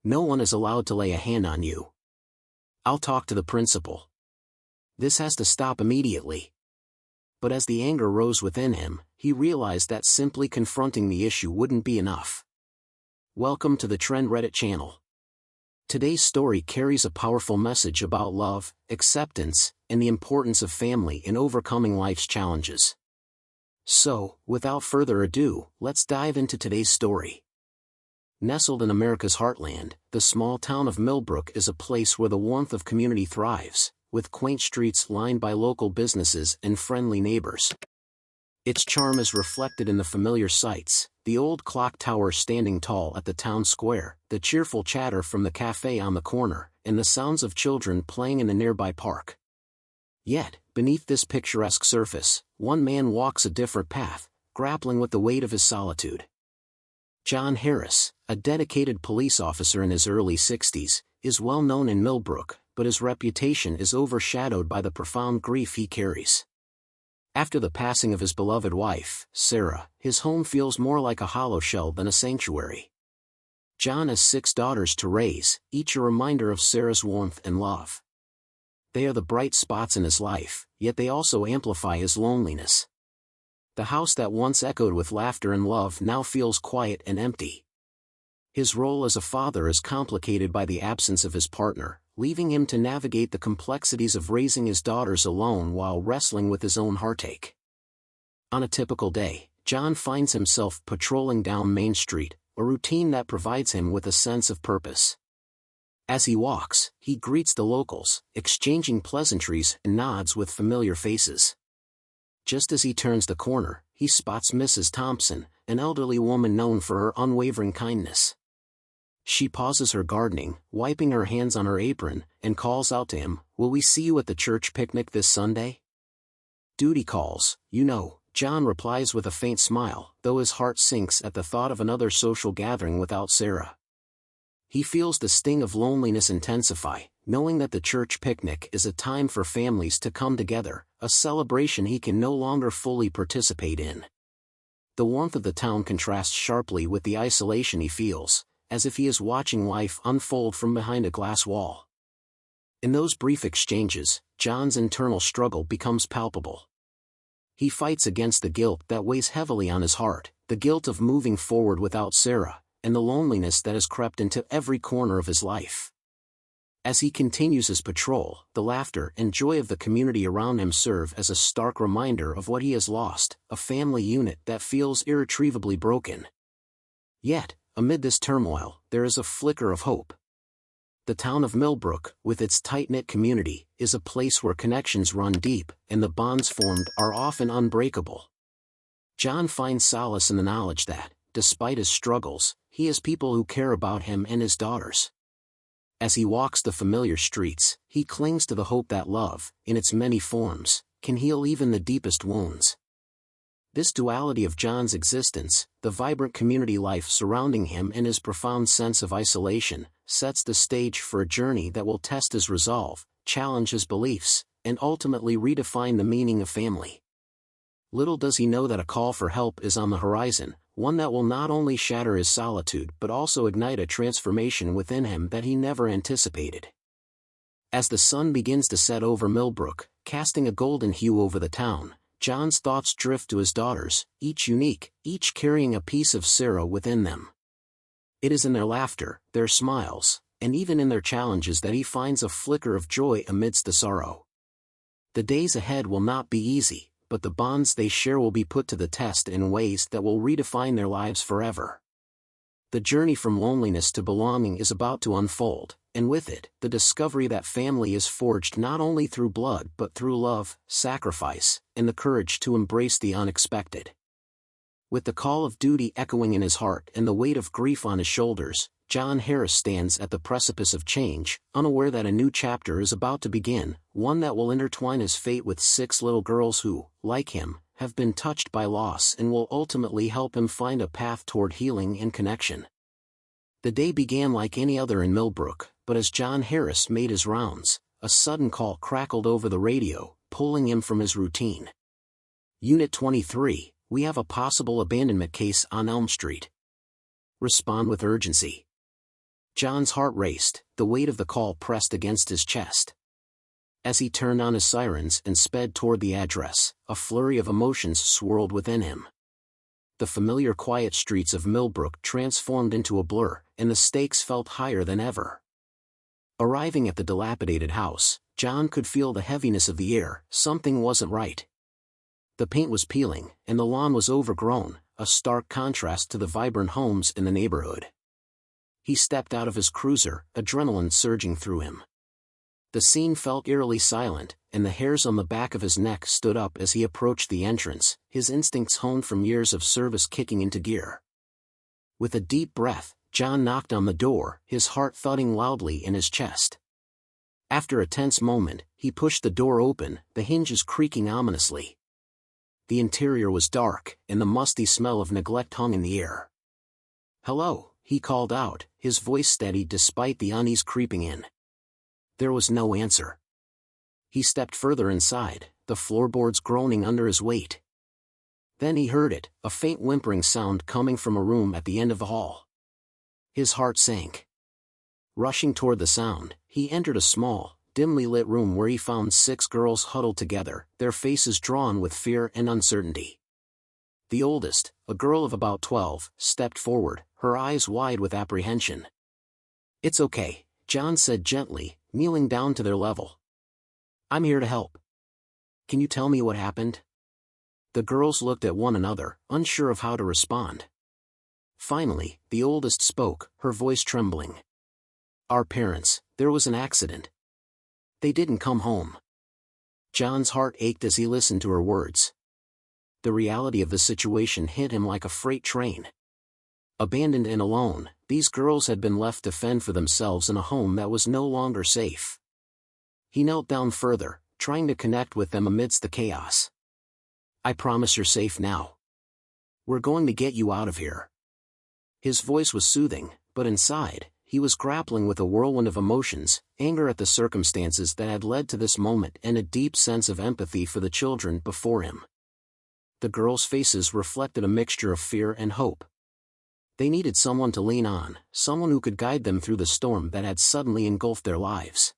No one is allowed to lay a hand on you. I'll talk to the principal. This has to stop immediately. But as the anger rose within him, he realized that simply confronting the issue wouldn't be enough. Welcome to the Trend Reddit channel. Today's story carries a powerful message about love, acceptance, and the importance of family in overcoming life's challenges. So, without further ado, let's dive into today's story. Nestled in America's heartland, the small town of Millbrook is a place where the warmth of community thrives, with quaint streets lined by local businesses and friendly neighbors. Its charm is reflected in the familiar sights: the old clock tower standing tall at the town square, the cheerful chatter from the cafe on the corner, and the sounds of children playing in the nearby park. Yet, beneath this picturesque surface, one man walks a different path, grappling with the weight of his solitude. John Harris, a dedicated police officer in his early 60s, is well known in Millbrook, but his reputation is overshadowed by the profound grief he carries. After the passing of his beloved wife, Sarah, his home feels more like a hollow shell than a sanctuary. John has 6 daughters to raise, each a reminder of Sarah's warmth and love. They are the bright spots in his life, yet they also amplify his loneliness. The house that once echoed with laughter and love now feels quiet and empty. His role as a father is complicated by the absence of his partner, leaving him to navigate the complexities of raising his daughters alone while wrestling with his own heartache. On a typical day, John finds himself patrolling down Main Street, a routine that provides him with a sense of purpose. As he walks, he greets the locals, exchanging pleasantries and nods with familiar faces. Just as he turns the corner, he spots Mrs. Thompson, an elderly woman known for her unwavering kindness. She pauses her gardening, wiping her hands on her apron, and calls out to him, "Will we see you at the church picnic this Sunday?" "Duty calls, you know," John replies with a faint smile, though his heart sinks at the thought of another social gathering without Sarah. He feels the sting of loneliness intensify, knowing that the church picnic is a time for families to come together, a celebration he can no longer fully participate in. The warmth of the town contrasts sharply with the isolation he feels, as if he is watching life unfold from behind a glass wall. In those brief exchanges, John's internal struggle becomes palpable. He fights against the guilt that weighs heavily on his heart, the guilt of moving forward without Sarah, and the loneliness that has crept into every corner of his life. As he continues his patrol, the laughter and joy of the community around him serve as a stark reminder of what he has lost, a family unit that feels irretrievably broken. Yet, amid this turmoil, there is a flicker of hope. The town of Millbrook, with its tight-knit community, is a place where connections run deep, and the bonds formed are often unbreakable. John finds solace in the knowledge that, despite his struggles, he has people who care about him and his daughters. As he walks the familiar streets, he clings to the hope that love, in its many forms, can heal even the deepest wounds. This duality of John's existence, the vibrant community life surrounding him and his profound sense of isolation, sets the stage for a journey that will test his resolve, challenge his beliefs, and ultimately redefine the meaning of family. Little does he know that a call for help is on the horizon, one that will not only shatter his solitude but also ignite a transformation within him that he never anticipated. As the sun begins to set over Millbrook, casting a golden hue over the town, John's thoughts drift to his daughters, each unique, each carrying a piece of Sarah within them. It is in their laughter, their smiles, and even in their challenges that he finds a flicker of joy amidst the sorrow. The days ahead will not be easy, but the bonds they share will be put to the test in ways that will redefine their lives forever. The journey from loneliness to belonging is about to unfold, and with it, the discovery that family is forged not only through blood but through love, sacrifice, and the courage to embrace the unexpected. With the call of duty echoing in his heart and the weight of grief on his shoulders, John Harris stands at the precipice of change, unaware that a new chapter is about to begin, one that will intertwine his fate with 6 little girls who, like him, have been touched by loss and will ultimately help him find a path toward healing and connection. The day began like any other in Millbrook, but as John Harris made his rounds, a sudden call crackled over the radio, pulling him from his routine. Unit 23, we have a possible abandonment case on Elm Street. Respond with urgency. John's heart raced, the weight of the call pressed against his chest. As he turned on his sirens and sped toward the address, a flurry of emotions swirled within him. The familiar quiet streets of Millbrook transformed into a blur, and the stakes felt higher than ever. Arriving at the dilapidated house, John could feel the heaviness of the air. Something wasn't right. The paint was peeling, and the lawn was overgrown, a stark contrast to the vibrant homes in the neighborhood. He stepped out of his cruiser, adrenaline surging through him. The scene felt eerily silent, and the hairs on the back of his neck stood up as he approached the entrance, his instincts honed from years of service kicking into gear. With a deep breath, John knocked on the door, his heart thudding loudly in his chest. After a tense moment, he pushed the door open, the hinges creaking ominously. The interior was dark, and the musty smell of neglect hung in the air. "Hello," he called out, his voice steady despite the unease creeping in. There was no answer. He stepped further inside, the floorboards groaning under his weight. Then he heard it, a faint whimpering sound coming from a room at the end of the hall. His heart sank. Rushing toward the sound, he entered a small, dimly lit room where he found 6 girls huddled together, their faces drawn with fear and uncertainty. The oldest, a girl of about 12, stepped forward, her eyes wide with apprehension. "It's okay," John said gently, kneeling down to their level. "I'm here to help. Can you tell me what happened?" The girls looked at one another, unsure of how to respond. Finally, the oldest spoke, her voice trembling. "Our parents, there was an accident. They didn't come home." John's heart ached as he listened to her words. The reality of the situation hit him like a freight train. Abandoned and alone, these girls had been left to fend for themselves in a home that was no longer safe. He knelt down further, trying to connect with them amidst the chaos. "I promise you're safe now. We're going to get you out of here." His voice was soothing, but inside, he was grappling with a whirlwind of emotions, anger at the circumstances that had led to this moment and a deep sense of empathy for the children before him. The girls' faces reflected a mixture of fear and hope. They needed someone to lean on, someone who could guide them through the storm that had suddenly engulfed their lives.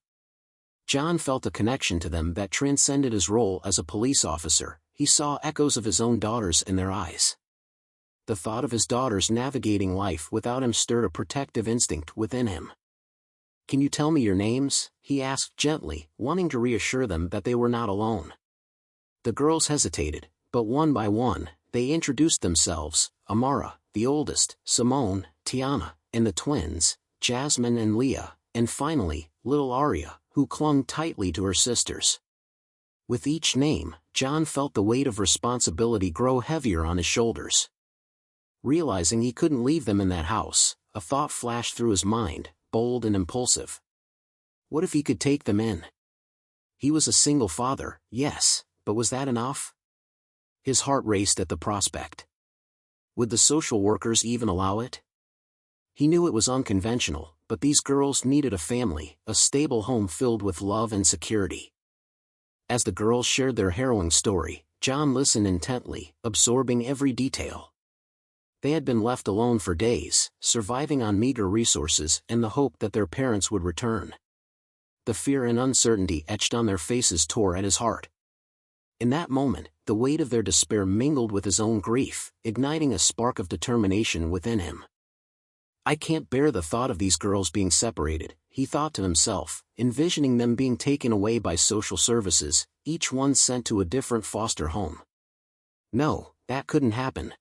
John felt a connection to them that transcended his role as a police officer. He saw echoes of his own daughters in their eyes. The thought of his daughters navigating life without him stirred a protective instinct within him. "Can you tell me your names?" he asked gently, wanting to reassure them that they were not alone. The girls hesitated, but one by one, they introduced themselves: Amara, the oldest, Simone, Tiana, and the twins, Jasmine and Leah, and finally, little Aria, who clung tightly to her sisters. With each name, John felt the weight of responsibility grow heavier on his shoulders. Realizing he couldn't leave them in that house, a thought flashed through his mind, bold and impulsive. What if he could take them in? He was a single father, yes, but was that enough? His heart raced at the prospect. Would the social workers even allow it? He knew it was unconventional, but these girls needed a family, a stable home filled with love and security. As the girls shared their harrowing story, John listened intently, absorbing every detail. They had been left alone for days, surviving on meager resources and the hope that their parents would return. The fear and uncertainty etched on their faces tore at his heart. In that moment, the weight of their despair mingled with his own grief, igniting a spark of determination within him. "I can't bear the thought of these girls being separated," he thought to himself, envisioning them being taken away by social services, each one sent to a different foster home. No, that couldn't happen.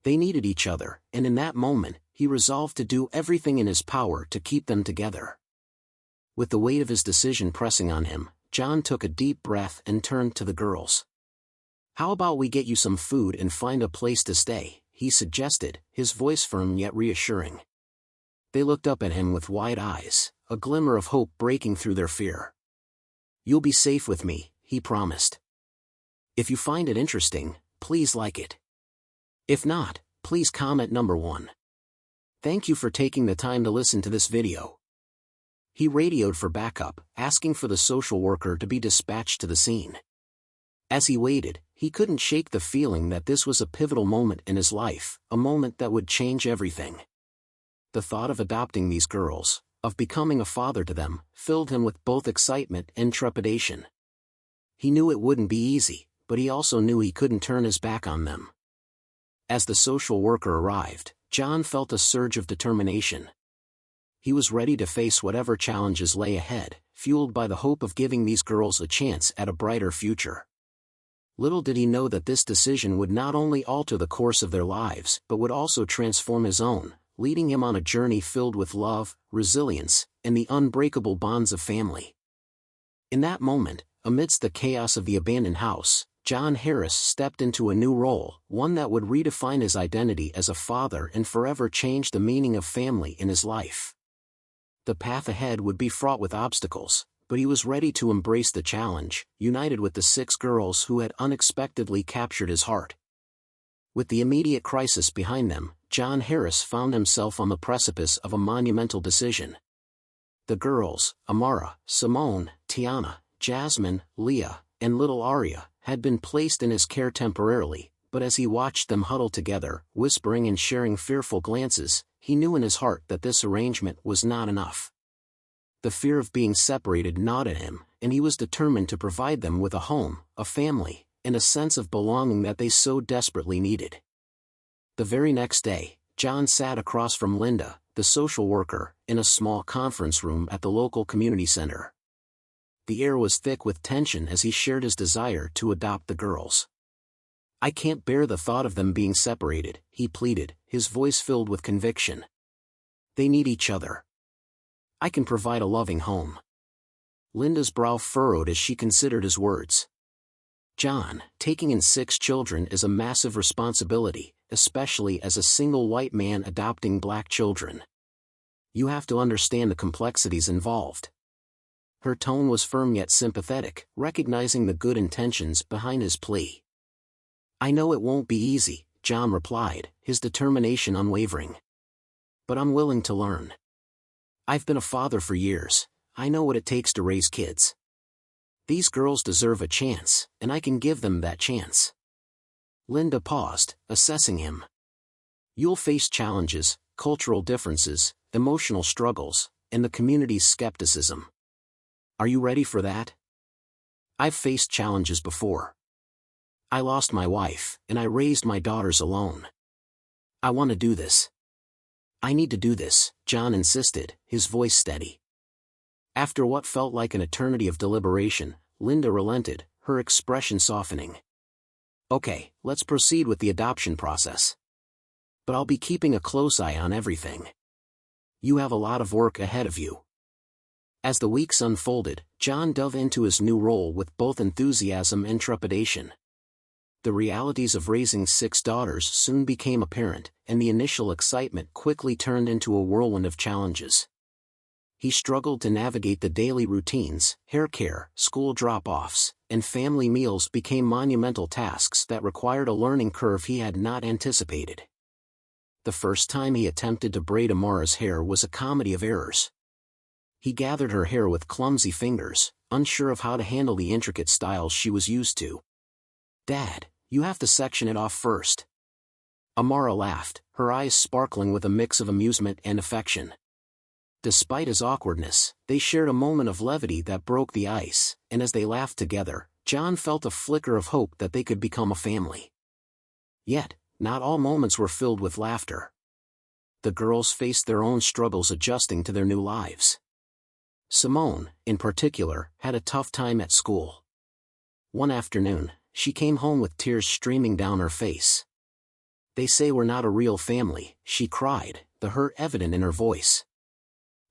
They needed each other, and in that moment, he resolved to do everything in his power to keep them together. With the weight of his decision pressing on him, John took a deep breath and turned to the girls. "How about we get you some food and find a place to stay?" he suggested, his voice firm yet reassuring. They looked up at him with wide eyes, a glimmer of hope breaking through their fear. "You'll be safe with me," he promised. "If you find it interesting, please like it. If not, please comment number 1. Thank you for taking the time to listen to this video." He radioed for backup, asking for the social worker to be dispatched to the scene. As he waited, he couldn't shake the feeling that this was a pivotal moment in his life, a moment that would change everything. The thought of adopting these girls, of becoming a father to them, filled him with both excitement and trepidation. He knew it wouldn't be easy, but he also knew he couldn't turn his back on them. As the social worker arrived, John felt a surge of determination. He was ready to face whatever challenges lay ahead, fueled by the hope of giving these girls a chance at a brighter future. Little did he know that this decision would not only alter the course of their lives but would also transform his own, leading him on a journey filled with love, resilience, and the unbreakable bonds of family. In that moment, amidst the chaos of the abandoned house, John Harris stepped into a new role, one that would redefine his identity as a father and forever change the meaning of family in his life. The path ahead would be fraught with obstacles, but he was ready to embrace the challenge, united with the 6 girls who had unexpectedly captured his heart. With the immediate crisis behind them, John Harris found himself on the precipice of a monumental decision. The girls, Amara, Simone, Tiana, Jasmine, Leah, and little Aria, had been placed in his care temporarily, but as he watched them huddle together, whispering and sharing fearful glances, he knew in his heart that this arrangement was not enough. The fear of being separated gnawed at him, and he was determined to provide them with a home, a family, and a sense of belonging that they so desperately needed. The very next day, John sat across from Linda, the social worker, in a small conference room at the local community center. The air was thick with tension as he shared his desire to adopt the girls. "I can't bear the thought of them being separated," he pleaded, his voice filled with conviction. "They need each other. I can provide a loving home." Linda's brow furrowed as she considered his words. "John, taking in 6 children is a massive responsibility, especially as a single white man adopting black children. You have to understand the complexities involved." Her tone was firm yet sympathetic, recognizing the good intentions behind his plea. "I know it won't be easy," John replied, his determination unwavering. "But I'm willing to learn. I've been a father for years. I know what it takes to raise kids. These girls deserve a chance, and I can give them that chance." Linda paused, assessing him. "You'll face challenges, cultural differences, emotional struggles, and the community's skepticism. Are you ready for that?" "I've faced challenges before. I lost my wife, and I raised my daughters alone. I want to do this. I need to do this," John insisted, his voice steady. After what felt like an eternity of deliberation, Linda relented, her expression softening. "Okay, let's proceed with the adoption process. But I'll be keeping a close eye on everything. You have a lot of work ahead of you." As the weeks unfolded, John dove into his new role with both enthusiasm and trepidation. The realities of raising 6 daughters soon became apparent, and the initial excitement quickly turned into a whirlwind of challenges. He struggled to navigate the daily routines, hair care, school drop-offs, and family meals became monumental tasks that required a learning curve he had not anticipated. The first time he attempted to braid Amara's hair was a comedy of errors. He gathered her hair with clumsy fingers, unsure of how to handle the intricate styles she was used to. "Dad, you have to section it off first." Amara laughed, her eyes sparkling with a mix of amusement and affection. Despite his awkwardness, they shared a moment of levity that broke the ice, and as they laughed together, John felt a flicker of hope that they could become a family. Yet, not all moments were filled with laughter. The girls faced their own struggles adjusting to their new lives. Simone, in particular, had a tough time at school. One afternoon, she came home with tears streaming down her face. "They say we're not a real family," she cried, the hurt evident in her voice.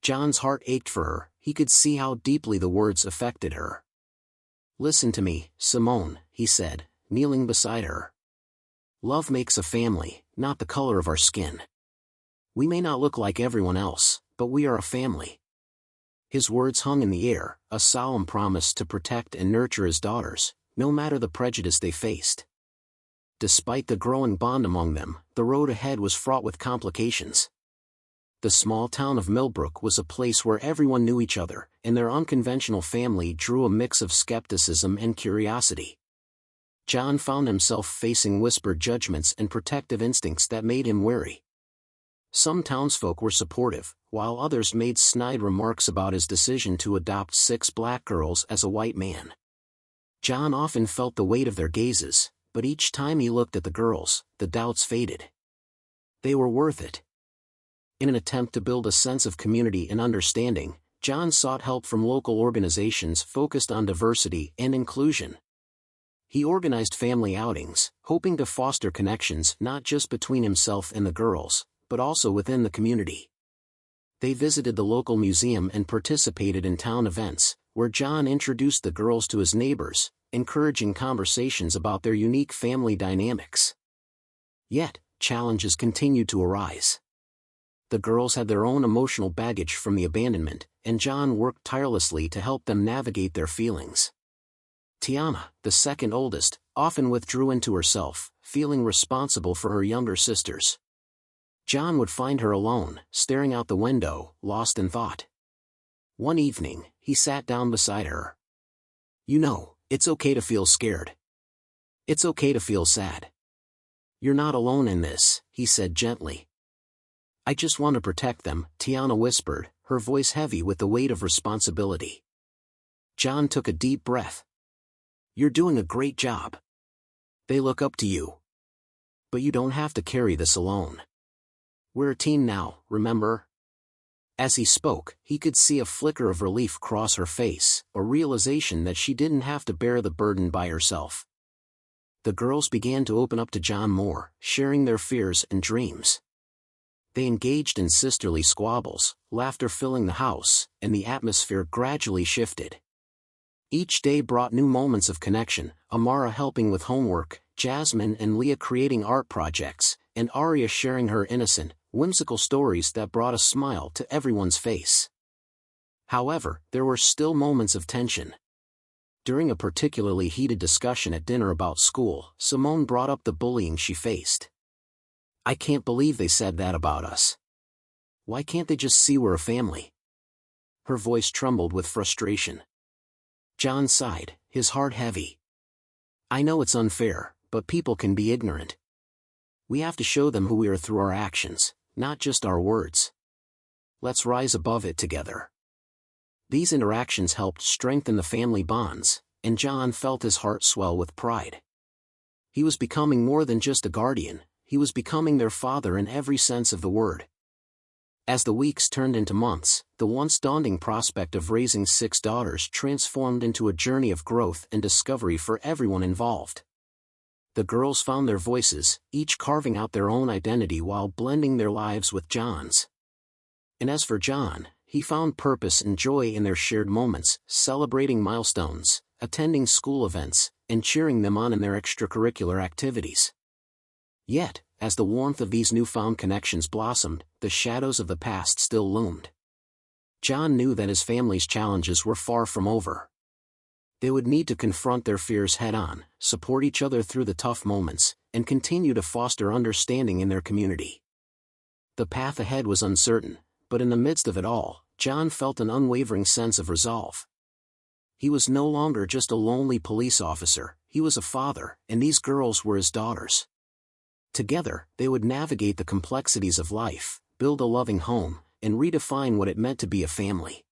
John's heart ached for her, he could see how deeply the words affected her. "Listen to me, Simone," he said, kneeling beside her. "Love makes a family, not the color of our skin. We may not look like everyone else, but we are a family." His words hung in the air, a solemn promise to protect and nurture his daughters, no matter the prejudice they faced. Despite the growing bond among them, the road ahead was fraught with complications. The small town of Millbrook was a place where everyone knew each other, and their unconventional family drew a mix of skepticism and curiosity. John found himself facing whispered judgments and protective instincts that made him wary. Some townsfolk were supportive, while others made snide remarks about his decision to adopt 6 black girls as a white man. John often felt the weight of their gazes, but each time he looked at the girls, the doubts faded. They were worth it. In an attempt to build a sense of community and understanding, John sought help from local organizations focused on diversity and inclusion. He organized family outings, hoping to foster connections not just between himself and the girls, but also within the community. They visited the local museum and participated in town events, where John introduced the girls to his neighbors, encouraging conversations about their unique family dynamics. Yet, challenges continued to arise. The girls had their own emotional baggage from the abandonment, and John worked tirelessly to help them navigate their feelings. Tiana, the second oldest, often withdrew into herself, feeling responsible for her younger sisters. John would find her alone, staring out the window, lost in thought. One evening, he sat down beside her. "You know, it's okay to feel scared. It's okay to feel sad. You're not alone in this," he said gently. "I just want to protect them," Tiana whispered, her voice heavy with the weight of responsibility. John took a deep breath. "You're doing a great job. They look up to you. But you don't have to carry this alone. We're a team now, remember?" As he spoke, he could see a flicker of relief cross her face, a realization that she didn't have to bear the burden by herself. The girls began to open up to John more, sharing their fears and dreams. They engaged in sisterly squabbles, laughter filling the house, and the atmosphere gradually shifted. Each day brought new moments of connection, Amara helping with homework, Jasmine and Leah creating art projects, and Arya sharing her innocent, whimsical stories that brought a smile to everyone's face. However, there were still moments of tension. During a particularly heated discussion at dinner about school, Simone brought up the bullying she faced. "I can't believe they said that about us. Why can't they just see we're a family?" Her voice trembled with frustration. John sighed, his heart heavy. "I know it's unfair, but people can be ignorant. We have to show them who we are through our actions, not just our words. Let's rise above it together." These interactions helped strengthen the family bonds, and John felt his heart swell with pride. He was becoming more than just a guardian, he was becoming their father in every sense of the word. As the weeks turned into months, the once daunting prospect of raising 6 daughters transformed into a journey of growth and discovery for everyone involved. The girls found their voices, each carving out their own identity while blending their lives with John's. And as for John, he found purpose and joy in their shared moments, celebrating milestones, attending school events, and cheering them on in their extracurricular activities. Yet, as the warmth of these newfound connections blossomed, the shadows of the past still loomed. John knew that his family's challenges were far from over. They would need to confront their fears head-on, support each other through the tough moments, and continue to foster understanding in their community. The path ahead was uncertain, but in the midst of it all, John felt an unwavering sense of resolve. He was no longer just a lonely police officer, he was a father, and these girls were his daughters. Together, they would navigate the complexities of life, build a loving home, and redefine what it meant to be a family.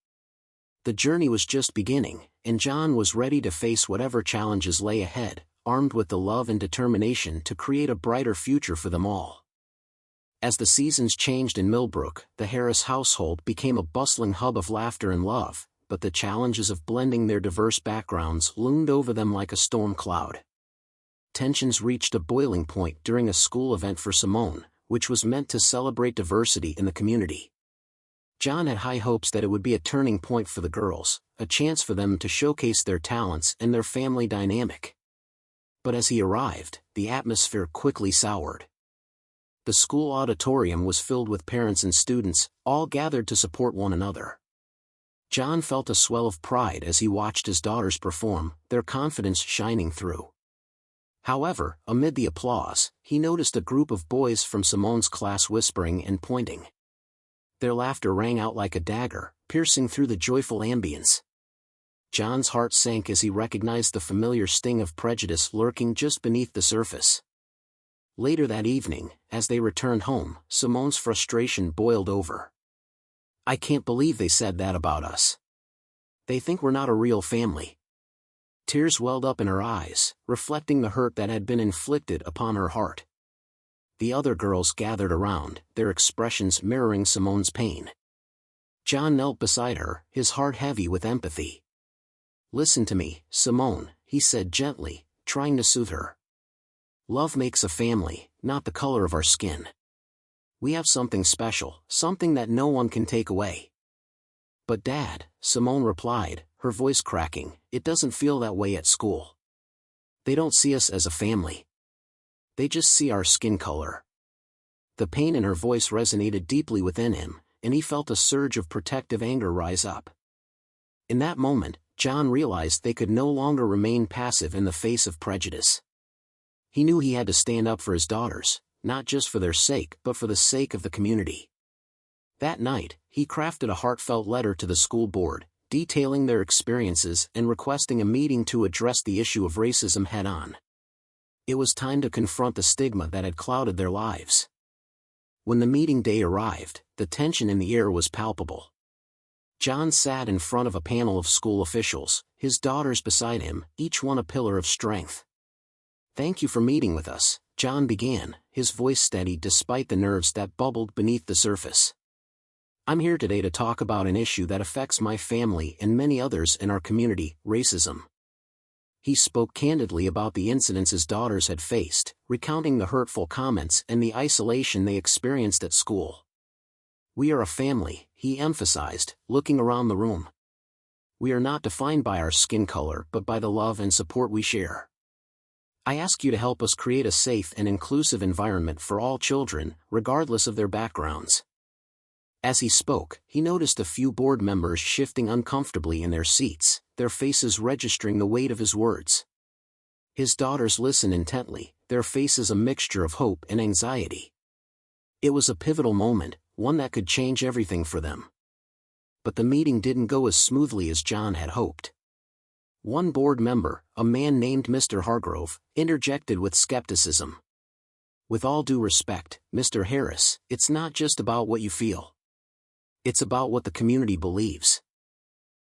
The journey was just beginning, and John was ready to face whatever challenges lay ahead, armed with the love and determination to create a brighter future for them all. As the seasons changed in Millbrook, the Harris household became a bustling hub of laughter and love, but the challenges of blending their diverse backgrounds loomed over them like a storm cloud. Tensions reached a boiling point during a school event for Simone, which was meant to celebrate diversity in the community. John had high hopes that it would be a turning point for the girls, a chance for them to showcase their talents and their family dynamic. But as he arrived, the atmosphere quickly soured. The school auditorium was filled with parents and students, all gathered to support one another. John felt a swell of pride as he watched his daughters perform, their confidence shining through. However, amid the applause, he noticed a group of boys from Simone's class whispering and pointing. Their laughter rang out like a dagger, piercing through the joyful ambience. John's heart sank as he recognized the familiar sting of prejudice lurking just beneath the surface. Later that evening, as they returned home, Simone's frustration boiled over. "I can't believe they said that about us. They think we're not a real family." Tears welled up in her eyes, reflecting the hurt that had been inflicted upon her heart. The other girls gathered around, their expressions mirroring Simone's pain. John knelt beside her, his heart heavy with empathy. "Listen to me, Simone," he said gently, trying to soothe her. "Love makes a family, not the color of our skin. We have something special, something that no one can take away." "But Dad," Simone replied, her voice cracking, "it doesn't feel that way at school. They don't see us as a family. They just see our skin color." The pain in her voice resonated deeply within him, and he felt a surge of protective anger rise up. In that moment, John realized they could no longer remain passive in the face of prejudice. He knew he had to stand up for his daughters, not just for their sake but for the sake of the community. That night, he crafted a heartfelt letter to the school board, detailing their experiences and requesting a meeting to address the issue of racism head-on. It was time to confront the stigma that had clouded their lives. When the meeting day arrived, the tension in the air was palpable. John sat in front of a panel of school officials, his daughters beside him, each one a pillar of strength. "Thank you for meeting with us," John began, his voice steady despite the nerves that bubbled beneath the surface. "I'm here today to talk about an issue that affects my family and many others in our community, racism." He spoke candidly about the incidents his daughters had faced, recounting the hurtful comments and the isolation they experienced at school. "We are a family," he emphasized, looking around the room. "We are not defined by our skin color but by the love and support we share. I ask you to help us create a safe and inclusive environment for all children, regardless of their backgrounds." As he spoke, he noticed a few board members shifting uncomfortably in their seats, their faces registering the weight of his words. His daughters listened intently, their faces a mixture of hope and anxiety. It was a pivotal moment, one that could change everything for them. But the meeting didn't go as smoothly as John had hoped. One board member, a man named Mr. Hargrove, interjected with skepticism. "With all due respect, Mr. Harris, it's not just about what you feel. It's about what the community believes.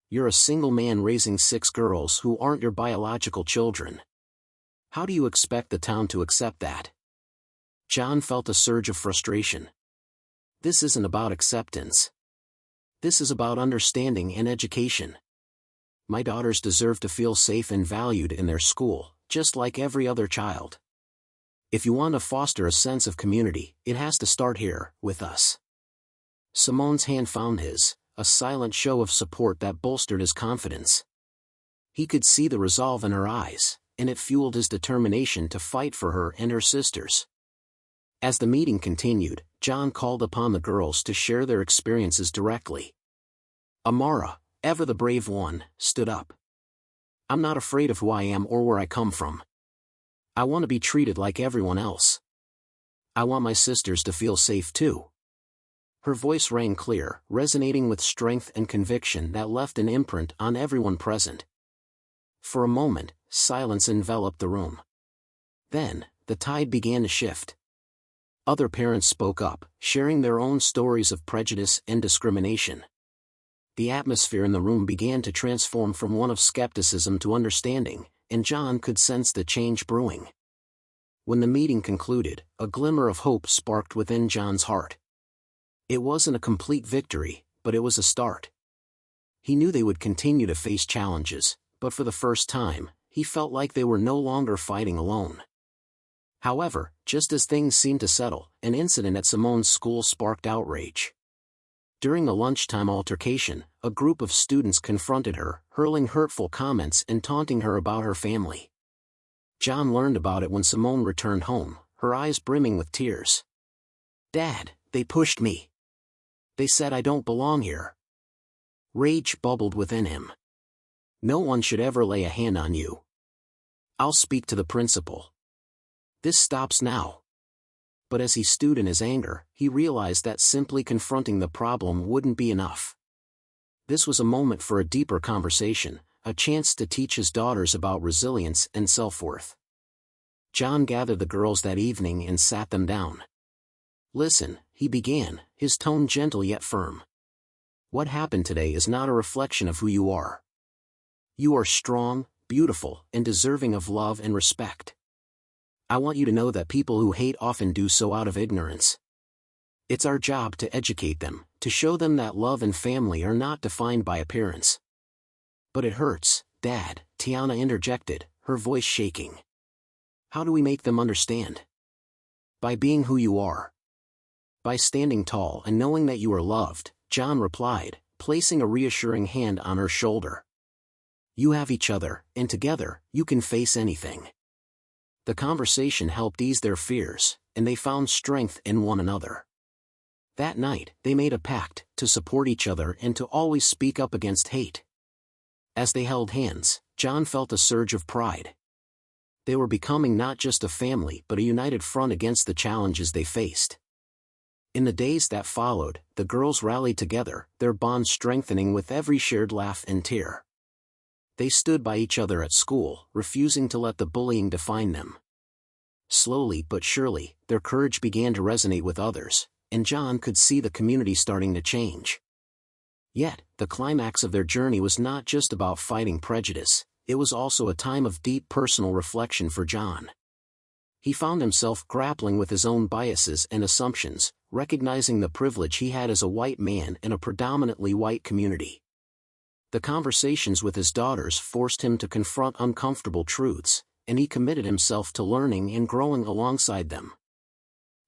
You're a single man raising 6 girls who aren't your biological children. How do you expect the town to accept that?" John felt a surge of frustration. "This isn't about acceptance. This is about understanding and education. My daughters deserve to feel safe and valued in their school, just like every other child. If you want to foster a sense of community, it has to start here, with us." Simone's hand found his, a silent show of support that bolstered his confidence. He could see the resolve in her eyes, and it fueled his determination to fight for her and her sisters. As the meeting continued, John called upon the girls to share their experiences directly. Amara, ever the brave one, stood up. "I'm not afraid of who I am or where I come from. I want to be treated like everyone else. I want my sisters to feel safe too." Her voice rang clear, resonating with strength and conviction that left an imprint on everyone present. For a moment, silence enveloped the room. Then, the tide began to shift. Other parents spoke up, sharing their own stories of prejudice and discrimination. The atmosphere in the room began to transform from one of skepticism to understanding, and John could sense the change brewing. When the meeting concluded, a glimmer of hope sparked within John's heart. It wasn't a complete victory, but it was a start. He knew they would continue to face challenges, but for the first time, he felt like they were no longer fighting alone. However, just as things seemed to settle, an incident at Simone's school sparked outrage. During the lunchtime altercation, a group of students confronted her, hurling hurtful comments and taunting her about her family. John learned about it when Simone returned home, her eyes brimming with tears. "Dad, they pushed me. They said I don't belong here." Rage bubbled within him. "No one should ever lay a hand on you. I'll speak to the principal. This stops now." But as he stewed in his anger, he realized that simply confronting the problem wouldn't be enough. This was a moment for a deeper conversation, a chance to teach his daughters about resilience and self-worth. John gathered the girls that evening and sat them down. "Listen," he began, his tone gentle yet firm. "What happened today is not a reflection of who you are. You are strong, beautiful, and deserving of love and respect. I want you to know that people who hate often do so out of ignorance. It's our job to educate them, to show them that love and family are not defined by appearance." "But it hurts, Dad," Tiana interjected, her voice shaking. "How do we make them understand?" "By being who you are. By standing tall and knowing that you are loved," John replied, placing a reassuring hand on her shoulder. "You have each other, and together, you can face anything." The conversation helped ease their fears, and they found strength in one another. That night, they made a pact to support each other and to always speak up against hate. As they held hands, John felt a surge of pride. They were becoming not just a family but a united front against the challenges they faced. In the days that followed, the girls rallied together, their bond strengthening with every shared laugh and tear. They stood by each other at school, refusing to let the bullying define them. Slowly but surely, their courage began to resonate with others, and John could see the community starting to change. Yet, the climax of their journey was not just about fighting prejudice, it was also a time of deep personal reflection for John. He found himself grappling with his own biases and assumptions, recognizing the privilege he had as a white man in a predominantly white community. The conversations with his daughters forced him to confront uncomfortable truths, and he committed himself to learning and growing alongside them.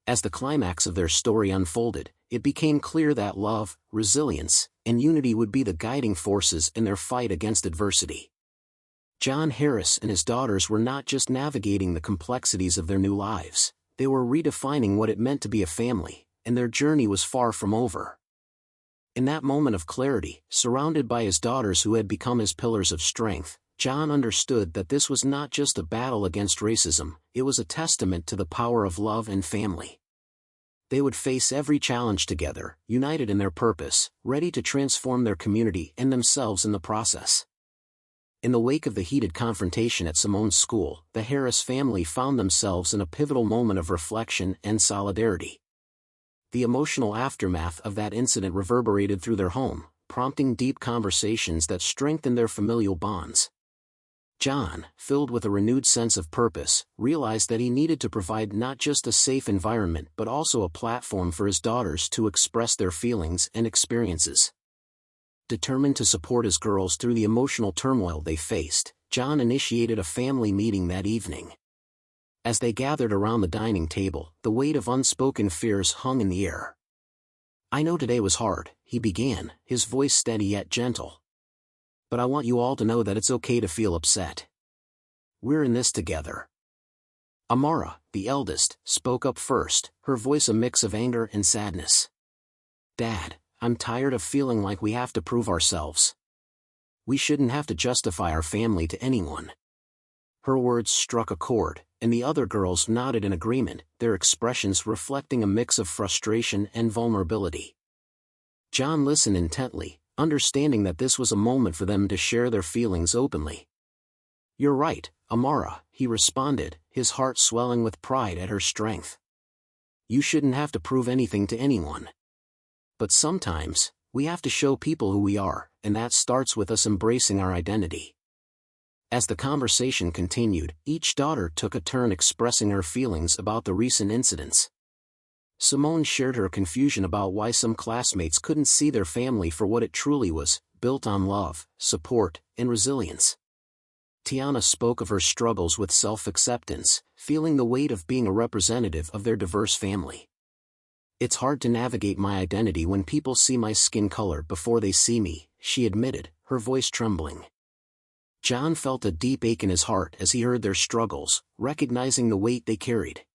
As the climax of their story unfolded, it became clear that love, resilience, and unity would be the guiding forces in their fight against adversity. John Harris and his daughters were not just navigating the complexities of their new lives, they were redefining what it meant to be a family, and their journey was far from over. In that moment of clarity, surrounded by his daughters who had become his pillars of strength, John understood that this was not just a battle against racism, it was a testament to the power of love and family. They would face every challenge together, united in their purpose, ready to transform their community and themselves in the process. In the wake of the heated confrontation at Simone's school, the Harris family found themselves in a pivotal moment of reflection and solidarity. The emotional aftermath of that incident reverberated through their home, prompting deep conversations that strengthened their familial bonds. John, filled with a renewed sense of purpose, realized that he needed to provide not just a safe environment but also a platform for his daughters to express their feelings and experiences. Determined to support his girls through the emotional turmoil they faced, John initiated a family meeting that evening. As they gathered around the dining table, the weight of unspoken fears hung in the air. "I know today was hard," he began, his voice steady yet gentle. "But I want you all to know that it's okay to feel upset. We're in this together." Amara, the eldest, spoke up first, her voice a mix of anger and sadness. "Dad, I'm tired of feeling like we have to prove ourselves. We shouldn't have to justify our family to anyone." Her words struck a chord, and the other girls nodded in agreement, their expressions reflecting a mix of frustration and vulnerability. John listened intently, understanding that this was a moment for them to share their feelings openly. "You're right, Amara," he responded, his heart swelling with pride at her strength. "You shouldn't have to prove anything to anyone. But sometimes, we have to show people who we are, and that starts with us embracing our identity." As the conversation continued, each daughter took a turn expressing her feelings about the recent incidents. Simone shared her confusion about why some classmates couldn't see their family for what it truly was, built on love, support, and resilience. Tiana spoke of her struggles with self-acceptance, feeling the weight of being a representative of their diverse family. "It's hard to navigate my identity when people see my skin color before they see me," she admitted, her voice trembling. John felt a deep ache in his heart as he heard their struggles, recognizing the weight they carried.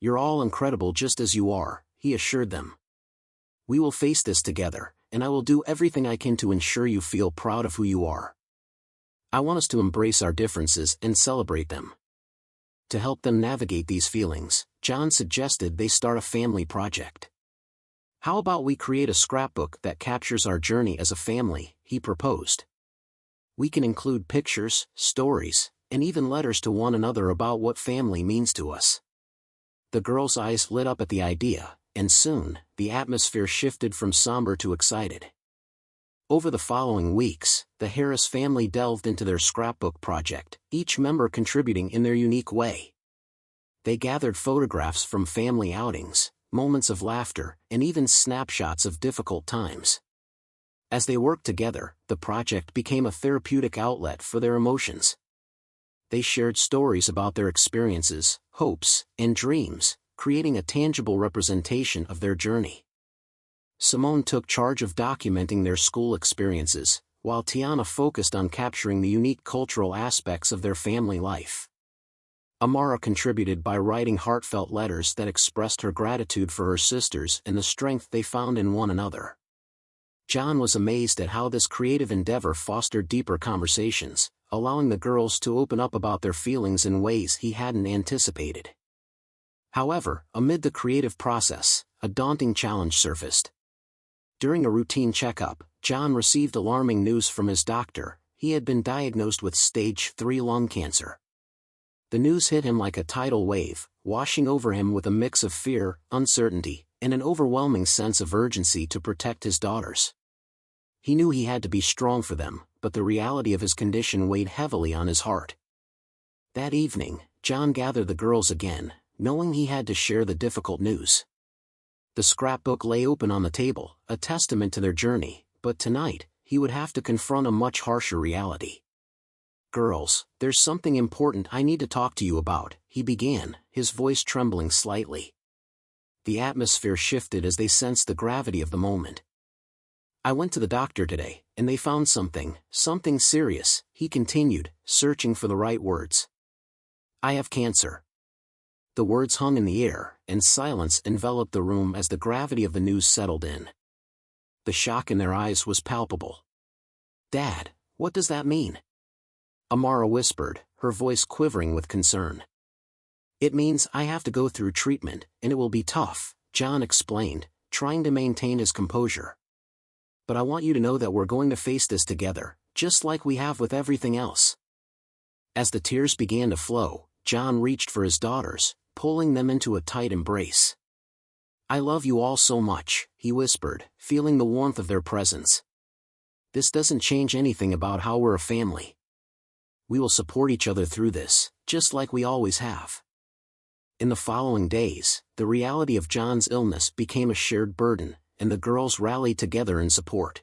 "You're all incredible just as you are," he assured them. "We will face this together, and I will do everything I can to ensure you feel proud of who you are. I want us to embrace our differences and celebrate them." To help them navigate these feelings, John suggested they start a family project. "How about we create a scrapbook that captures our journey as a family," he proposed. "We can include pictures, stories, and even letters to one another about what family means to us. The girls' eyes lit up at the idea, and soon, the atmosphere shifted from somber to excited. Over the following weeks, the Harris family delved into their scrapbook project, each member contributing in their unique way. They gathered photographs from family outings, moments of laughter, and even snapshots of difficult times. As they worked together, the project became a therapeutic outlet for their emotions. They shared stories about their experiences, hopes, and dreams, creating a tangible representation of their journey. Simone took charge of documenting their school experiences, while Tiana focused on capturing the unique cultural aspects of their family life. Amara contributed by writing heartfelt letters that expressed her gratitude for her sisters and the strength they found in one another. John was amazed at how this creative endeavor fostered deeper conversations, allowing the girls to open up about their feelings in ways he hadn't anticipated. However, amid the creative process, a daunting challenge surfaced. During a routine checkup, John received alarming news from his doctor. He had been diagnosed with stage 3 lung cancer. The news hit him like a tidal wave, washing over him with a mix of fear, uncertainty, and an overwhelming sense of urgency to protect his daughters. He knew he had to be strong for them, but the reality of his condition weighed heavily on his heart. That evening, John gathered the girls again, knowing he had to share the difficult news. The scrapbook lay open on the table, a testament to their journey, but tonight, he would have to confront a much harsher reality. "Girls, there's something important I need to talk to you about," he began, his voice trembling slightly. The atmosphere shifted as they sensed the gravity of the moment. "I went to the doctor today, and they found something serious," he continued, searching for the right words. "I have cancer." The words hung in the air, and silence enveloped the room as the gravity of the news settled in. The shock in their eyes was palpable. "Dad, what does that mean?" Amara whispered, her voice quivering with concern. "It means I have to go through treatment, and it will be tough," John explained, trying to maintain his composure. "But I want you to know that we're going to face this together, just like we have with everything else." As the tears began to flow, John reached for his daughters, pulling them into a tight embrace. "I love you all so much," he whispered, feeling the warmth of their presence. "This doesn't change anything about how we're a family. We will support each other through this, just like we always have." In the following days, the reality of John's illness became a shared burden, and the girls rallied together in support.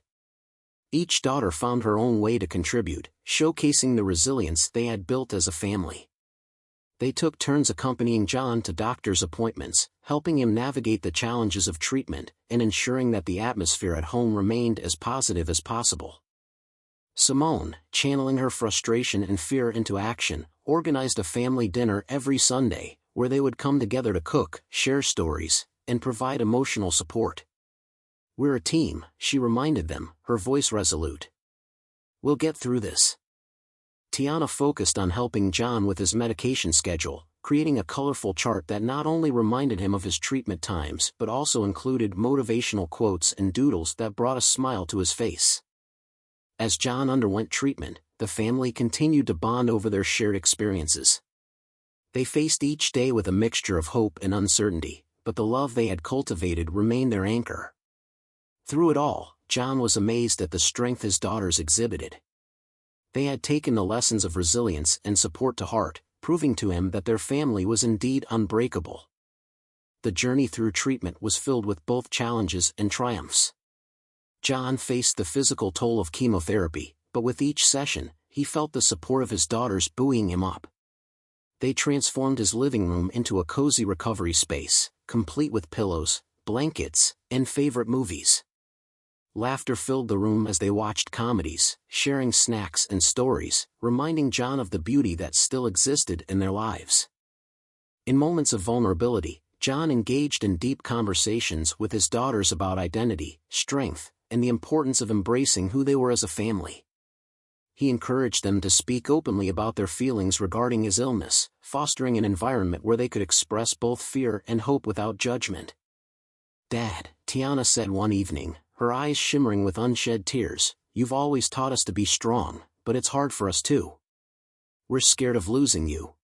Each daughter found her own way to contribute, showcasing the resilience they had built as a family. They took turns accompanying John to doctor's appointments, helping him navigate the challenges of treatment, and ensuring that the atmosphere at home remained as positive as possible. Simone, channeling her frustration and fear into action, organized a family dinner every Sunday, where they would come together to cook, share stories, and provide emotional support. "We're a team," she reminded them, her voice resolute. "We'll get through this." Tiana focused on helping John with his medication schedule, creating a colorful chart that not only reminded him of his treatment times but also included motivational quotes and doodles that brought a smile to his face. As John underwent treatment, the family continued to bond over their shared experiences. They faced each day with a mixture of hope and uncertainty, but the love they had cultivated remained their anchor. Through it all, John was amazed at the strength his daughters exhibited. They had taken the lessons of resilience and support to heart, proving to him that their family was indeed unbreakable. The journey through treatment was filled with both challenges and triumphs. John faced the physical toll of chemotherapy, but with each session, he felt the support of his daughters buoying him up. They transformed his living room into a cozy recovery space, complete with pillows, blankets, and favorite movies. Laughter filled the room as they watched comedies, sharing snacks and stories, reminding John of the beauty that still existed in their lives. In moments of vulnerability, John engaged in deep conversations with his daughters about identity, strength, and the importance of embracing who they were as a family. He encouraged them to speak openly about their feelings regarding his illness, fostering an environment where they could express both fear and hope without judgment. "Dad," Tiana said one evening, her eyes shimmering with unshed tears, "you've always taught us to be strong, but it's hard for us too. We're scared of losing you."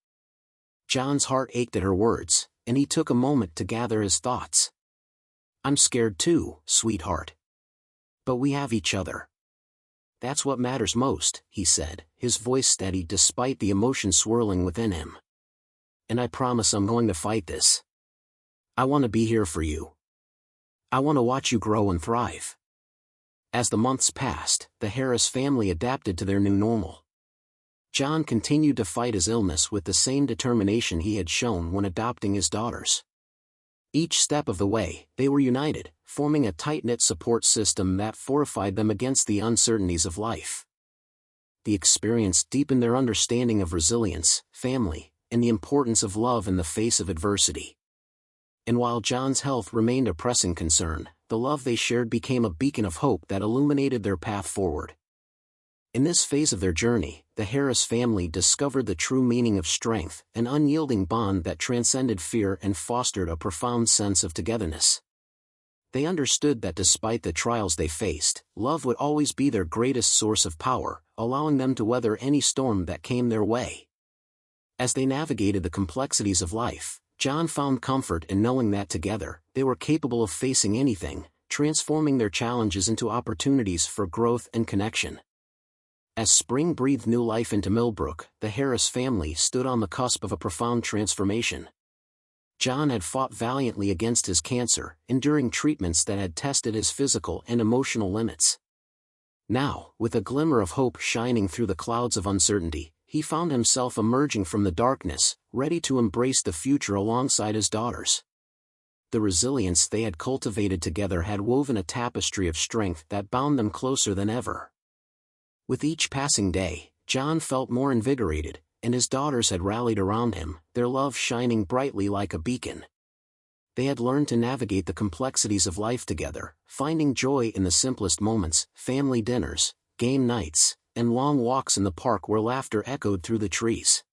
John's heart ached at her words, and he took a moment to gather his thoughts. "I'm scared too, sweetheart. But we have each other. That's what matters most," he said, his voice steady despite the emotion swirling within him. "And I promise I'm going to fight this. I want to be here for you. I want to watch you grow and thrive." As the months passed, the Harris family adapted to their new normal. John continued to fight his illness with the same determination he had shown when adopting his daughters. Each step of the way, they were united, forming a tight-knit support system that fortified them against the uncertainties of life. The experience deepened their understanding of resilience, family, and the importance of love in the face of adversity. And while John's health remained a pressing concern, the love they shared became a beacon of hope that illuminated their path forward. In this phase of their journey, the Harris family discovered the true meaning of strength, an unyielding bond that transcended fear and fostered a profound sense of togetherness. They understood that despite the trials they faced, love would always be their greatest source of power, allowing them to weather any storm that came their way. As they navigated the complexities of life, John found comfort in knowing that together, they were capable of facing anything, transforming their challenges into opportunities for growth and connection. As spring breathed new life into Millbrook, the Harris family stood on the cusp of a profound transformation. John had fought valiantly against his cancer, enduring treatments that had tested his physical and emotional limits. Now, with a glimmer of hope shining through the clouds of uncertainty, he found himself emerging from the darkness, ready to embrace the future alongside his daughters. The resilience they had cultivated together had woven a tapestry of strength that bound them closer than ever. With each passing day, John felt more invigorated, and his daughters had rallied around him, their love shining brightly like a beacon. They had learned to navigate the complexities of life together, finding joy in the simplest moments, family dinners, game nights, and long walks in the park where laughter echoed through the trees.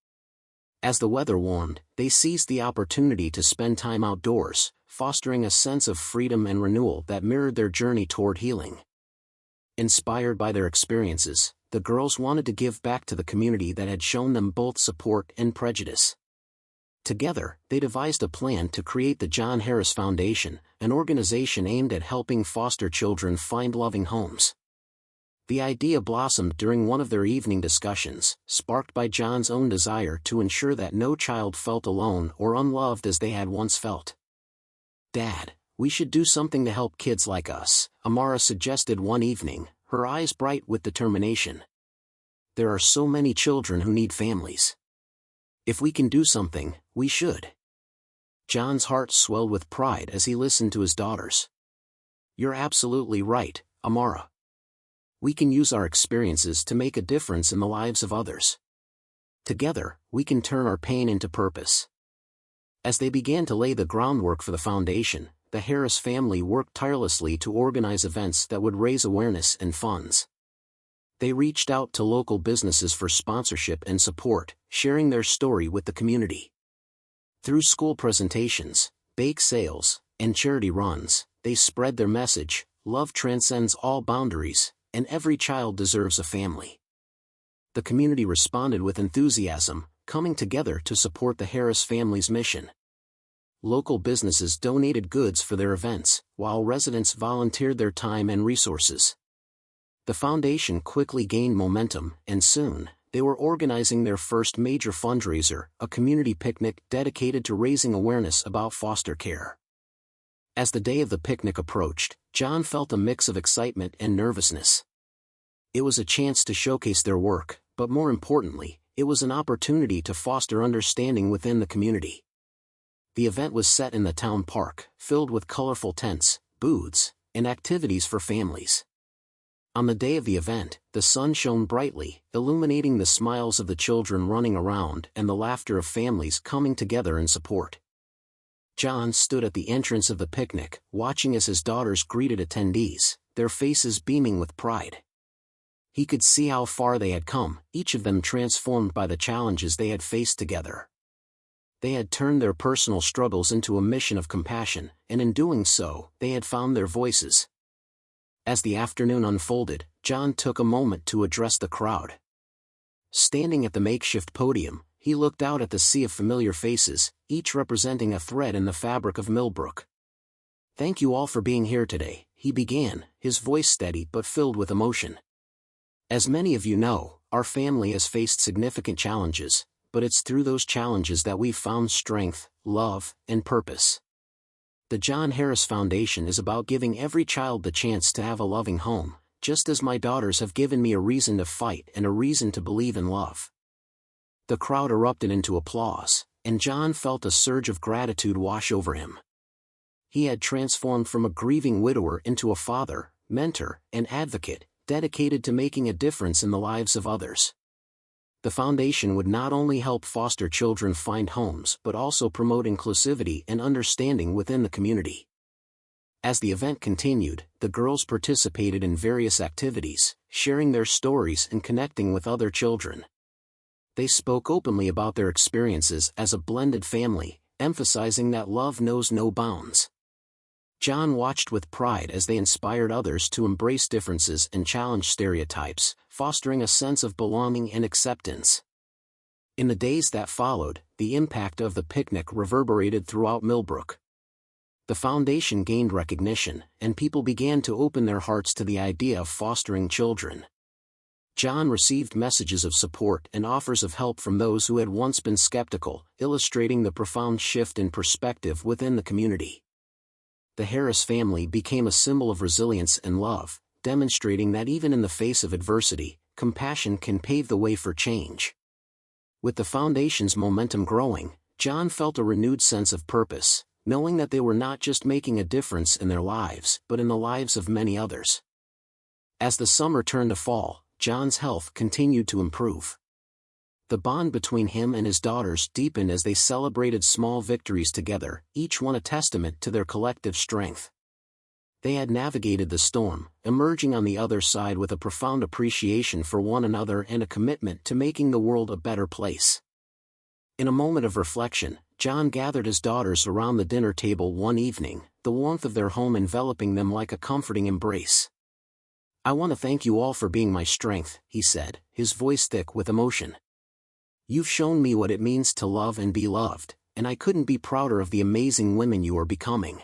As the weather warmed, they seized the opportunity to spend time outdoors, fostering a sense of freedom and renewal that mirrored their journey toward healing. Inspired by their experiences, the girls wanted to give back to the community that had shown them both support and prejudice. Together, they devised a plan to create the John Harris Foundation, an organization aimed at helping foster children find loving homes. The idea blossomed during one of their evening discussions, sparked by John's own desire to ensure that no child felt alone or unloved as they had once felt. "Dad, we should do something to help kids like us," Amara suggested one evening, her eyes bright with determination. "There are so many children who need families. If we can do something, we should." John's heart swelled with pride as he listened to his daughters. "You're absolutely right, Amara. We can use our experiences to make a difference in the lives of others. Together, we can turn our pain into purpose." As they began to lay the groundwork for the foundation, the Harris family worked tirelessly to organize events that would raise awareness and funds. They reached out to local businesses for sponsorship and support, sharing their story with the community. Through school presentations, bake sales, and charity runs, they spread their message: love transcends all boundaries, and every child deserves a family. The community responded with enthusiasm, coming together to support the Harris family's mission. Local businesses donated goods for their events, while residents volunteered their time and resources. The foundation quickly gained momentum, and soon, they were organizing their first major fundraiser, a community picnic dedicated to raising awareness about foster care. As the day of the picnic approached, John felt a mix of excitement and nervousness. It was a chance to showcase their work, but more importantly, it was an opportunity to foster understanding within the community. The event was set in the town park, filled with colorful tents, booths, and activities for families. On the day of the event, the sun shone brightly, illuminating the smiles of the children running around and the laughter of families coming together in support. John stood at the entrance of the picnic, watching as his daughters greeted attendees, their faces beaming with pride. He could see how far they had come, each of them transformed by the challenges they had faced together. They had turned their personal struggles into a mission of compassion, and in doing so, they had found their voices. As the afternoon unfolded, John took a moment to address the crowd. Standing at the makeshift podium, he looked out at the sea of familiar faces, each representing a thread in the fabric of Millbrook. "Thank you all for being here today," he began, his voice steady but filled with emotion. "As many of you know, our family has faced significant challenges, but it's through those challenges that we've found strength, love, and purpose. The John Harris Foundation is about giving every child the chance to have a loving home, just as my daughters have given me a reason to fight and a reason to believe in love." The crowd erupted into applause, and John felt a surge of gratitude wash over him. He had transformed from a grieving widower into a father, mentor, and advocate, dedicated to making a difference in the lives of others. The foundation would not only help foster children find homes but also promote inclusivity and understanding within the community. As the event continued, the girls participated in various activities, sharing their stories and connecting with other children. They spoke openly about their experiences as a blended family, emphasizing that love knows no bounds. John watched with pride as they inspired others to embrace differences and challenge stereotypes, fostering a sense of belonging and acceptance. In the days that followed, the impact of the picnic reverberated throughout Millbrook. The foundation gained recognition, and people began to open their hearts to the idea of fostering children. John received messages of support and offers of help from those who had once been skeptical, illustrating the profound shift in perspective within the community. The Harris family became a symbol of resilience and love, demonstrating that even in the face of adversity, compassion can pave the way for change. With the foundation's momentum growing, John felt a renewed sense of purpose, knowing that they were not just making a difference in their lives but in the lives of many others. As the summer turned to fall, John's health continued to improve. The bond between him and his daughters deepened as they celebrated small victories together, each one a testament to their collective strength. They had navigated the storm, emerging on the other side with a profound appreciation for one another and a commitment to making the world a better place. In a moment of reflection, John gathered his daughters around the dinner table one evening, the warmth of their home enveloping them like a comforting embrace. "I want to thank you all for being my strength," he said, his voice thick with emotion. "You've shown me what it means to love and be loved, and I couldn't be prouder of the amazing women you are becoming."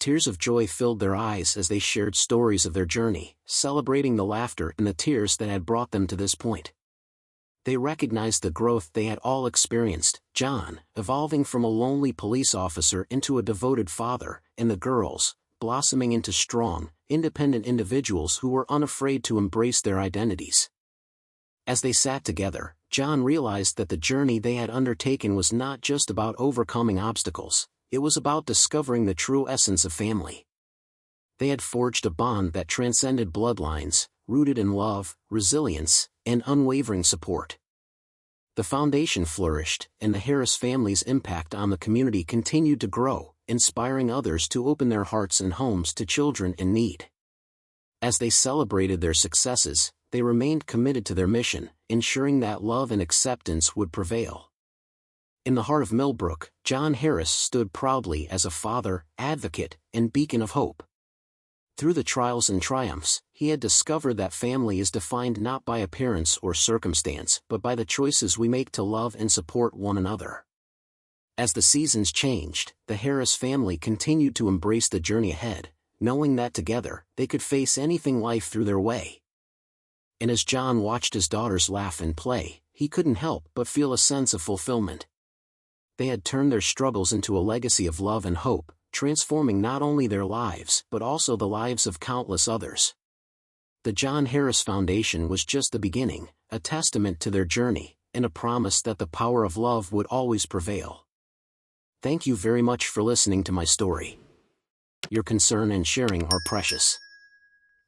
Tears of joy filled their eyes as they shared stories of their journey, celebrating the laughter and the tears that had brought them to this point. They recognized the growth they had all experienced, John, evolving from a lonely police officer into a devoted father, and the girls, blossoming into strong, independent individuals who were unafraid to embrace their identities. As they sat together, John realized that the journey they had undertaken was not just about overcoming obstacles, it was about discovering the true essence of family. They had forged a bond that transcended bloodlines, rooted in love, resilience, and unwavering support. The foundation flourished, and the Harris family's impact on the community continued to grow, inspiring others to open their hearts and homes to children in need. As they celebrated their successes, they remained committed to their mission, ensuring that love and acceptance would prevail. In the heart of Millbrook, John Harris stood proudly as a father, advocate, and beacon of hope. Through the trials and triumphs, he had discovered that family is defined not by appearance or circumstance but by the choices we make to love and support one another. As the seasons changed, the Harris family continued to embrace the journey ahead, knowing that together, they could face anything life threw their way. And as John watched his daughters laugh and play, he couldn't help but feel a sense of fulfillment. They had turned their struggles into a legacy of love and hope, transforming not only their lives but also the lives of countless others. The John Harris Foundation was just the beginning, a testament to their journey, and a promise that the power of love would always prevail. Thank you very much for listening to my story. Your concern and sharing are precious.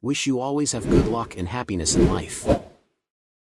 Wish you always have good luck and happiness in life.